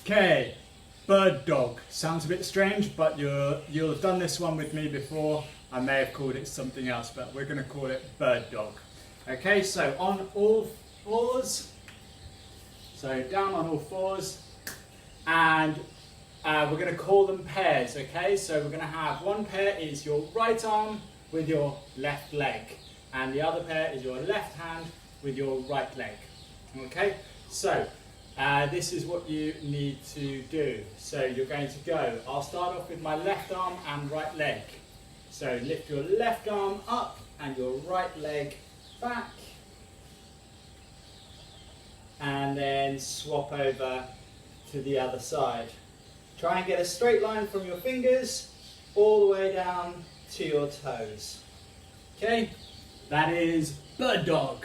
Okay, bird dog. Sounds a bit strange, but you'll have done this one with me before. I may have called it something else, but we're going to call it bird dog. Okay, so on all fours. So down on all fours. And we're going to call them pairs, okay? So we're going to have one pair is your right arm with your left leg. And the other pair is your left hand with your right leg. Okay, so this is what you need to do. So you're going to go, I'll start off with my left arm and right leg. So lift your left arm up and your right leg back. And then swap over to the other side. Try and get a straight line from your fingers all the way down to your toes. Okay, that is bird dog.